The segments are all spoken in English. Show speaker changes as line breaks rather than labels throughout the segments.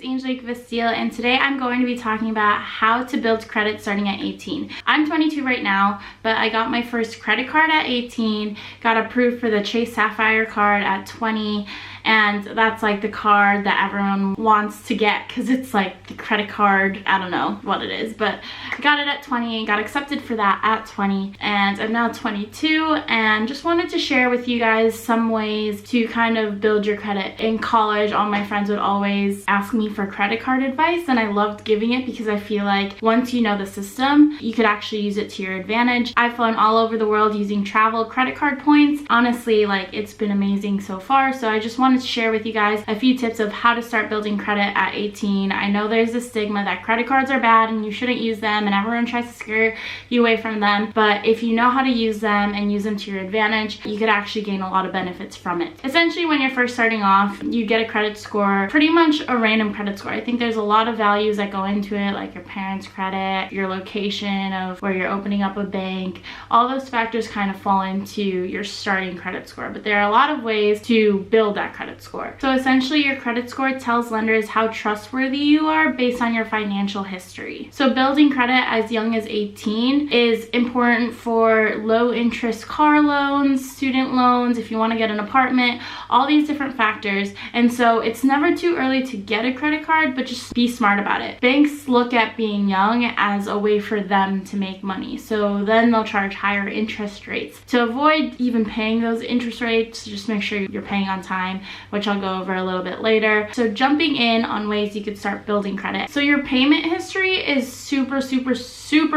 it's Angelique Vestil, and today I'm going to be talking about how to build credit starting at 18. I'm 22 right now, but I got my first credit card at 18, got approved for the Chase Sapphire card at 20, and that's like the card that everyone wants to get because it's like the credit card. I don't know what it is, but I got it at 20, got accepted for that at 20, and I'm now 22, and just wanted to share with you guys some ways to kind of build your credit. In college, all my friends would always ask me for credit card advice, and I loved giving it because I feel like once you know the system, you could actually use it to your advantage. I've flown all over the world using travel credit card points. Honestly, like, it's been amazing so far, so I just wanted to share with you guys a few tips of how to start building credit at 18. I know there's a stigma that credit cards are bad and you shouldn't use them, and everyone tries to scare you away from them, but if you know how to use them and use them to your advantage, you could actually gain a lot of benefits from it. Essentially, when you're first starting off, you get a credit score, pretty much a random credit score. I think there's a lot of values that go into it, like your parents' credit, your location of where you're opening up a bank. All those factors kind of fall into your starting credit score, but there are a lot of ways to build that credit score. So essentially, your credit score tells lenders how trustworthy you are based on your financial history. So building credit as young as 18 is important for low interest car loans, student loans, if you want to get an apartment, all these different factors. And so it's never too early to get a credit card, but just be smart about it. Banks look at being young as a way for them to make money. So then they'll charge higher interest rates. To avoid even paying those interest rates, just make sure you're paying on time, which I'll go over a little bit later. So jumping in on ways you could start building credit. So your payment history is super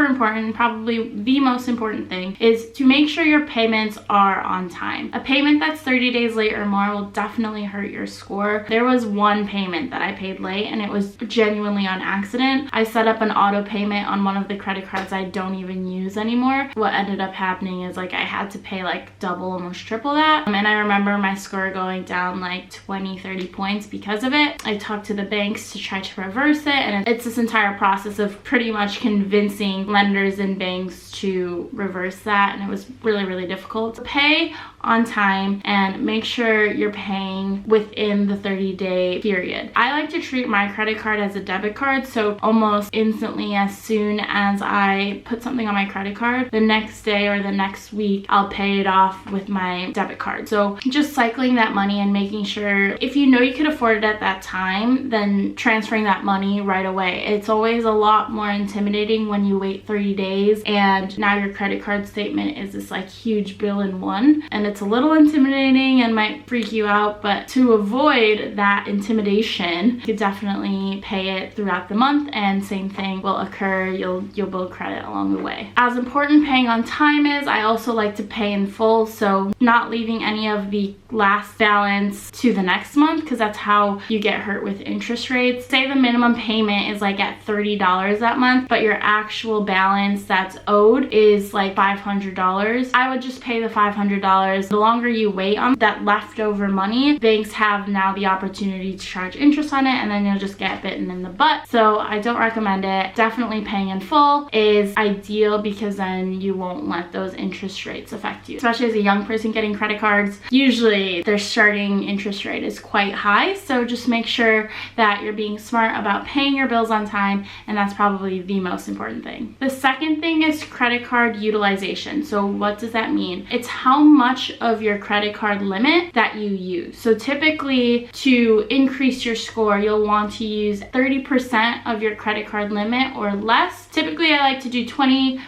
important. Probably the most important thing is to make sure your payments are on time. A payment that's 30 days late or more will definitely hurt your score. There was one payment that I paid late, and it was genuinely on accident. I set up an auto payment on one of the credit cards I don't even use anymore. What ended up happening is, like, I had to pay like double, almost triple that. And I remember my score going down like 20-30 points because of it. I talked to the banks to try to reverse it, and it's this entire process of pretty much convincing lenders and banks to reverse that, and it was really difficult. Pay on time and make sure you're paying within the 30-day period. I like to treat my credit card as a debit card, so almost instantly, as soon as I put something on my credit card, the next day or the next week I'll pay it off with my debit card. So just cycling that money and making sure, if you know you could afford it at that time, then transferring that money right away. It's always a lot more intimidating when you wait 30 days and now your credit card statement is this like huge bill in one, and it's a little intimidating and might freak you out. But to avoid that intimidation, you could definitely pay it throughout the month, and same thing will occur. You'll build credit along the way. As important paying on time is, I also like to pay in full, so not leaving any of the last balance to the next month, because that's how you get hurt with interest rates. Say the minimum payment is like at $30 that month, but your actual balance that's owed is like $500. I would just pay the $500. The longer you wait on that leftover money, banks have now the opportunity to charge interest on it, and then you'll just get bitten in the butt. So I don't recommend it. Definitely paying in full is ideal, because then you won't let those interest rates affect you. Especially as a young person getting credit cards, usually their starting interest rate is quite high, so just make sure that you're being smart about paying your bills on time, and that's probably the most important thing. The second thing is credit card utilization. So what does that mean? It's how much of your credit card limit that you use. So typically, to increase your score, you'll want to use 30% of your credit card limit or less. Typically, I like to do 20%,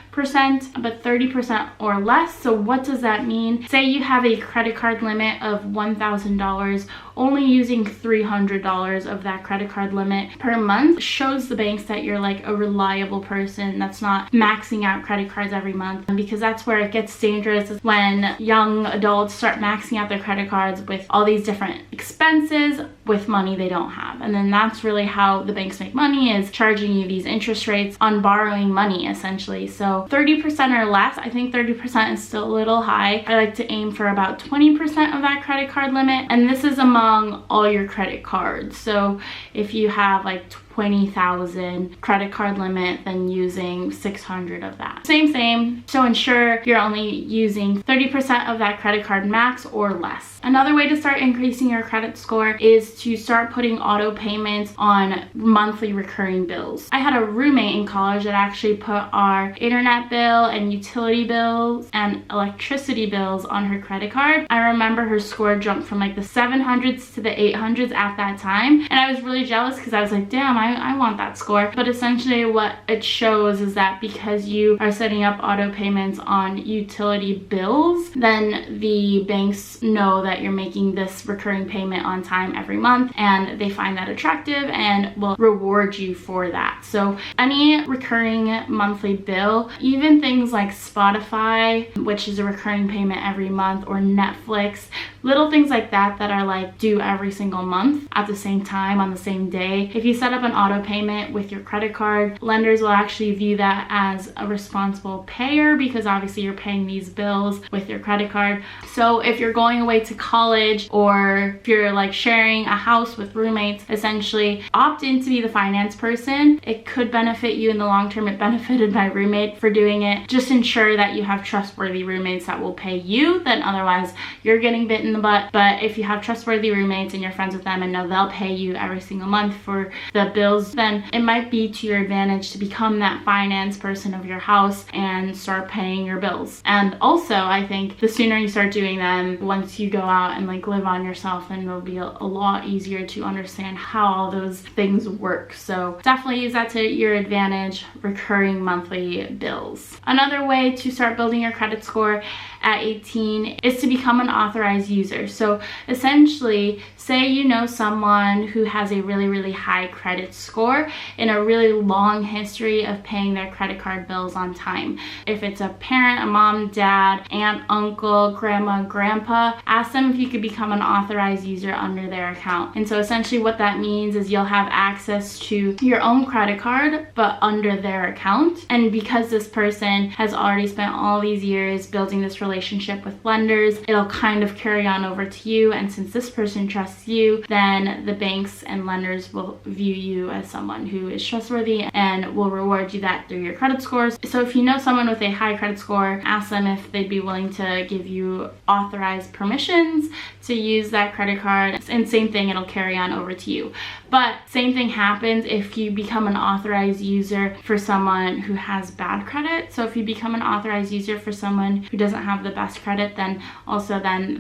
but 30% or less. So what does that mean? Say you have a credit card limit of $1,000, only using $300 of that credit card limit per month shows the banks that you're like a reliable person that's not maxing out credit cards every month, because that's where it gets dangerous, is when young adults start maxing out their credit cards with all these different expenses with money they don't have. And then that's really how the banks make money, is charging you these interest rates on borrowing money, essentially. So 30% or less. I think 30% is still a little high. I like to aim for about 20% of that credit card limit, and this is among all your credit cards. So if you have like 20,000 credit card limit than using 600 of that. Same. So ensure you're only using 30% of that credit card max or less. Another way to start increasing your credit score is to start putting auto payments on monthly recurring bills. I had a roommate in college that actually put our internet bill and utility bills and electricity bills on her credit card. I remember her score jumped from like the 700s to the 800s at that time, and I was really jealous because I was like, damn, I want that score. But essentially what it shows is that because you are setting up auto payments on utility bills, then the banks know that you're making this recurring payment on time every month, and they find that attractive and will reward you for that. So any recurring monthly bill, even things like Spotify, which is a recurring payment every month, or Netflix, little things like that that are like due every single month at the same time on the same day. If you set up an auto payment with your credit card, lenders will actually view that as a responsible payer because obviously you're paying these bills with your credit card. So if you're going away to college, or if you're like sharing a house with roommates, essentially opt in to be the finance person. It could benefit you in the long term. It benefited my roommate for doing it. Just ensure that you have trustworthy roommates that will pay you, then otherwise you're getting bit in the butt. But if you have trustworthy roommates and you're friends with them and know they'll pay you every single month for the bills, then it might be to your advantage to become that finance person of your house and start paying your bills. And also, I think the sooner you start doing them, once you go out and like live on yourself, then it'll be a lot easier to understand how all those things work. So definitely use that to your advantage, recurring monthly bills. Another way to start building your credit score at 18 is to become an authorized user. So essentially, say you know someone who has a really high credit score and a really long history of paying their credit card bills on time. If it's a parent, a mom, dad, aunt, uncle, grandma, grandpa, ask them if you could become an authorized user under their account. And so essentially what that means is you'll have access to your own credit card but under their account. And because this person has already spent all these years building this relationship with lenders, it'll kind of carry on over to you. And since this person trusts you, then the banks and lenders will view you as someone who is trustworthy and will reward you that through your credit scores. So if you know someone with a high credit score, ask them if they'd be willing to give you authorized permissions to use that credit card, and same thing, it'll carry on over to you. But same thing happens if you become an authorized user for someone who has bad credit. So if you become an authorized user for someone who doesn't have the best credit, then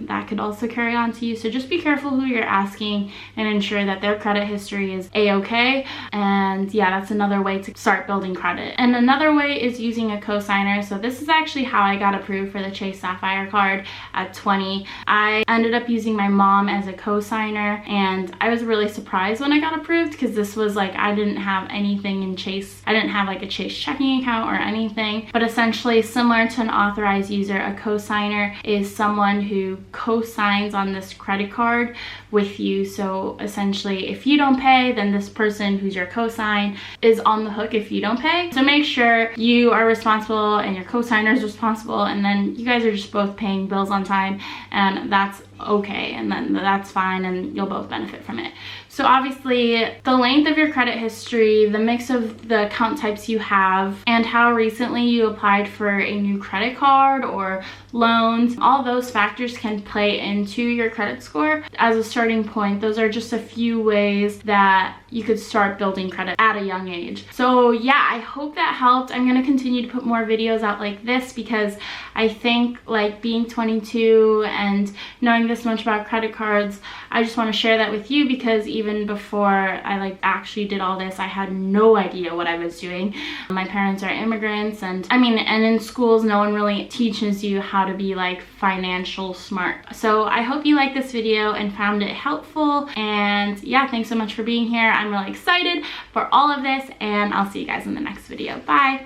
that could also carry on to you. So just be careful who you're asking and ensure that their credit history is a-okay. And yeah, that's another way to start building credit. And another way is using a cosigner. So this is actually how I got approved for the Chase Sapphire card at 20. I ended up using my mom as a cosigner, and I was really surprised when I got approved because this was like, I didn't have anything in Chase. I didn't have like a Chase checking account or anything. But essentially, similar to an authorized user, a cosigner is someone who co-signs on this credit card with you. So essentially, if you don't pay, then this person who's your cosign is on the hook if you don't pay. So make sure you are responsible and your cosigner is responsible, and then you guys are just both paying bills on time, and that's okay, and then that's fine, and you'll both benefit from it. So obviously, the length of your credit history, the mix of the account types you have, and how recently you applied for a new credit card or loans, all those factors can play into your credit score. As a starting point, those are just a few ways that you could start building credit at a young age. So yeah, I hope that helped. I'm gonna continue to put more videos out like this because I think like being 22 and knowing this much about credit cards, I just want to share that with you because even before I like actually did all this, I had no idea what I was doing. My parents are immigrants, and in schools no one really teaches you how to be like financial smart. So I hope you liked this video and found it helpful, and yeah, thanks so much for being here. I'm really excited for all of this, and I'll see you guys in the next video. Bye.